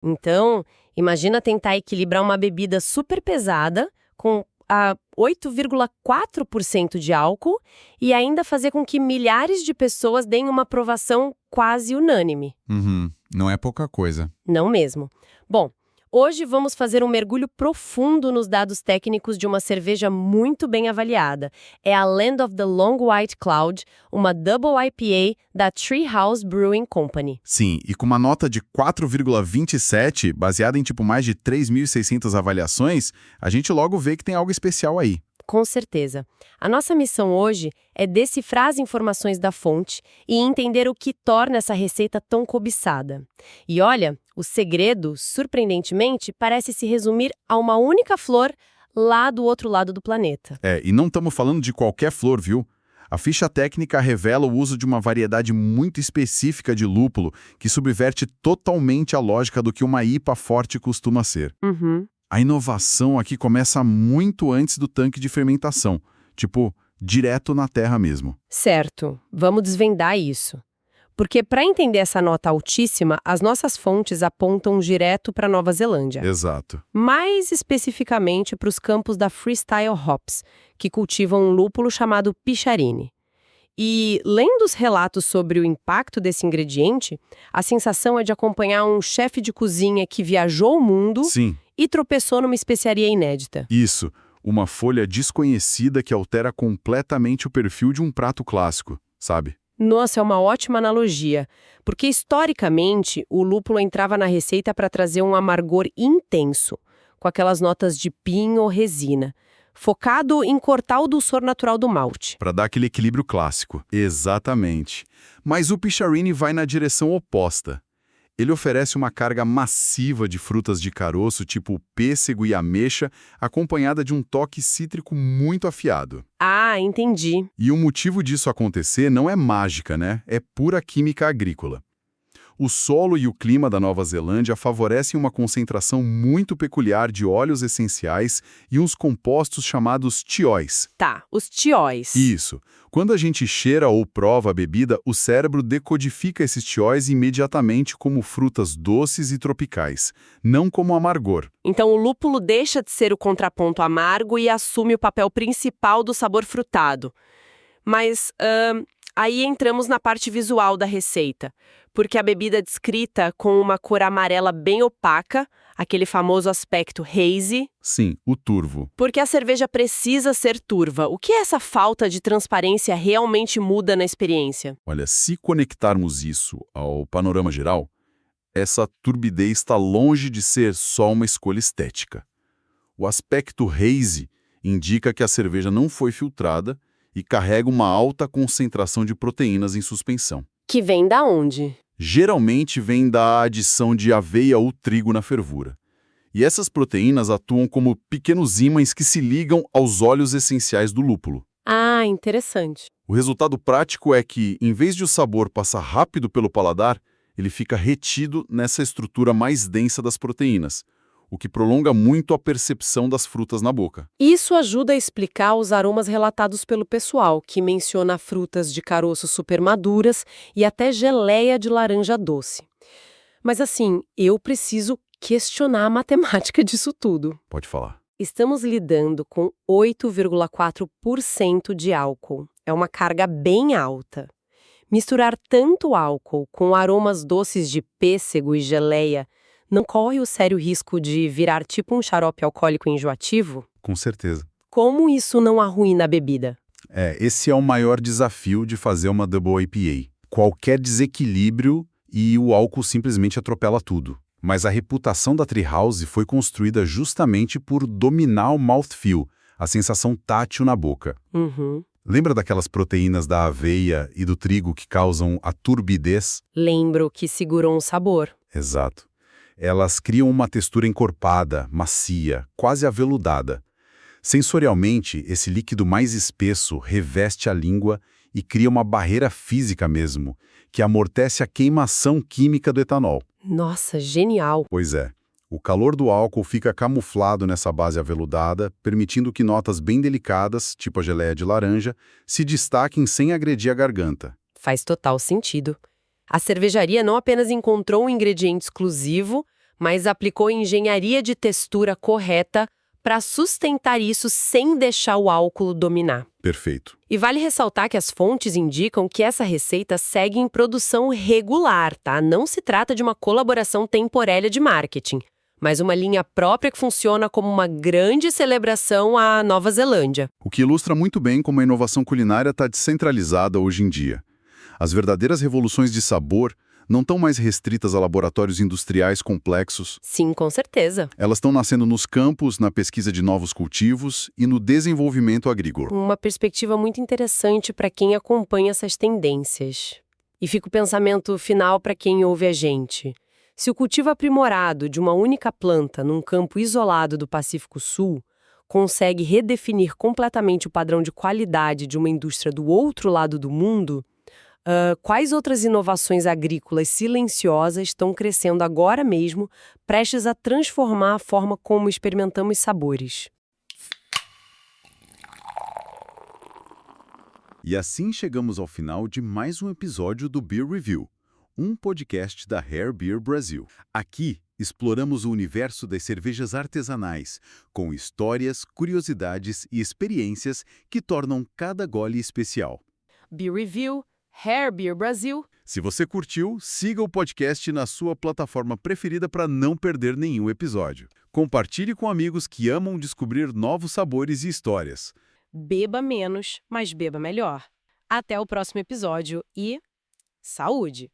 Então, imagina tentar equilibrar uma bebida super pesada com 8,4% de álcool e ainda fazer com que milhares de pessoas deem uma aprovação quase unânime. Uhum, não é pouca coisa. Não mesmo. Bom, hoje vamos fazer um mergulho profundo nos dados técnicos de uma cerveja muito bem avaliada. É a Land of the Long White Cloud, uma Double IPA da Treehouse Brewing Company. Sim, e com uma nota de 4,27, baseada em mais de 3.600 avaliações, a gente logo vê que tem algo especial aí. Com certeza. A nossa missão hoje é decifrar as informações da fonte e entender o que torna essa receita tão cobiçada. E olha, o segredo, surpreendentemente, parece se resumir a uma única flor lá do outro lado do planeta. E não estamos falando de qualquer flor, viu? A ficha técnica revela o uso de uma variedade muito específica de lúpulo que subverte totalmente a lógica do que uma IPA forte costuma ser. Uhum. A inovação aqui começa muito antes do tanque de fermentação, direto na terra mesmo. Certo, vamos desvendar isso. Porque para entender essa nota altíssima, as nossas fontes apontam direto para Nova Zelândia. Exato. Mais especificamente para os campos da Freestyle Hops, que cultivam um lúpulo chamado Picharini. E, lendo os relatos sobre o impacto desse ingrediente, a sensação é de acompanhar um chefe de cozinha que viajou o mundo Sim. E tropeçou numa especiaria inédita. Isso, uma folha desconhecida que altera completamente o perfil de um prato clássico, sabe? Nossa, é uma ótima analogia, porque historicamente o lúpulo entrava na receita para trazer um amargor intenso, com aquelas notas de pinho ou resina, focado em cortar o dulçor natural do malte. Para dar aquele equilíbrio clássico. Exatamente. Mas o Picharini vai na direção oposta. Ele oferece uma carga massiva de frutas de caroço, tipo pêssego e ameixa, acompanhada de um toque cítrico muito afiado. Ah, entendi. E o motivo disso acontecer não é mágica, né? É pura química agrícola. O solo e o clima da Nova Zelândia favorecem uma concentração muito peculiar de óleos essenciais e uns compostos chamados tióis. Tá, os tióis. Isso. Quando a gente cheira ou prova a bebida, o cérebro decodifica esses tióis imediatamente como frutas doces e tropicais, não como amargor. Então o lúpulo deixa de ser o contraponto amargo e assume o papel principal do sabor frutado. Mas aí entramos na parte visual da receita, porque a bebida é descrita com uma cor amarela bem opaca, aquele famoso aspecto hazy. Sim, o turvo. Porque a cerveja precisa ser turva. O que essa falta de transparência realmente muda na experiência? Olha, se conectarmos isso ao panorama geral, essa turbidez está longe de ser só uma escolha estética. O aspecto hazy indica que a cerveja não foi filtrada e carrega uma alta concentração de proteínas em suspensão. Que vem da onde? Geralmente vem da adição de aveia ou trigo na fervura. E essas proteínas atuam como pequenos ímãs que se ligam aos óleos essenciais do lúpulo. Ah, interessante. O resultado prático é que, em vez de o sabor passar rápido pelo paladar, ele fica retido nessa estrutura mais densa das proteínas, o que prolonga muito a percepção das frutas na boca. Isso ajuda a explicar os aromas relatados pelo pessoal, que menciona frutas de caroço supermaduras e até geleia de laranja doce. Mas assim, eu preciso questionar a matemática disso tudo. Pode falar. Estamos lidando com 8,4% de álcool. É uma carga bem alta. Misturar tanto álcool com aromas doces de pêssego e geleia não corre o sério risco de virar tipo um xarope alcoólico enjoativo? Com certeza. Como isso não arruína a bebida? Esse é o maior desafio de fazer uma Double IPA. Qualquer desequilíbrio e o álcool simplesmente atropela tudo. Mas a reputação da Treehouse foi construída justamente por dominar o mouthfeel, a sensação tátil na boca. Uhum. Lembra daquelas proteínas da aveia e do trigo que causam a turbidez? Lembro que segurou um sabor. Exato. Elas criam uma textura encorpada, macia, quase aveludada. Sensorialmente, esse líquido mais espesso reveste a língua e cria uma barreira física mesmo, que amortece a queimação química do etanol. Nossa, genial! Pois é. O calor do álcool fica camuflado nessa base aveludada, permitindo que notas bem delicadas, tipo a geleia de laranja, se destaquem sem agredir a garganta. Faz total sentido. A cervejaria não apenas encontrou um ingrediente exclusivo, mas aplicou engenharia de textura correta para sustentar isso sem deixar o álcool dominar. Perfeito. E vale ressaltar que as fontes indicam que essa receita segue em produção regular, tá? Não se trata de uma colaboração temporária de marketing, mas uma linha própria que funciona como uma grande celebração à Nova Zelândia. O que ilustra muito bem como a inovação culinária está descentralizada hoje em dia. As verdadeiras revoluções de sabor não estão mais restritas a laboratórios industriais complexos. Sim, com certeza. Elas estão nascendo nos campos, na pesquisa de novos cultivos e no desenvolvimento agrícola. Uma perspectiva muito interessante para quem acompanha essas tendências. E fica o pensamento final para quem ouve a gente. Se o cultivo aprimorado de uma única planta num campo isolado do Pacífico Sul consegue redefinir completamente o padrão de qualidade de uma indústria do outro lado do mundo, quais outras inovações agrícolas silenciosas estão crescendo agora mesmo, prestes a transformar a forma como experimentamos sabores? E assim chegamos ao final de mais um episódio do Beer Review, um podcast da Rare Beer Brasil. Aqui exploramos o universo das cervejas artesanais, com histórias, curiosidades e experiências que tornam cada gole especial. Beer Review, Rare Beer Brasil. Se você curtiu, siga o podcast na sua plataforma preferida para não perder nenhum episódio. Compartilhe com amigos que amam descobrir novos sabores e histórias. Beba menos, mas beba melhor. Até o próximo episódio e saúde!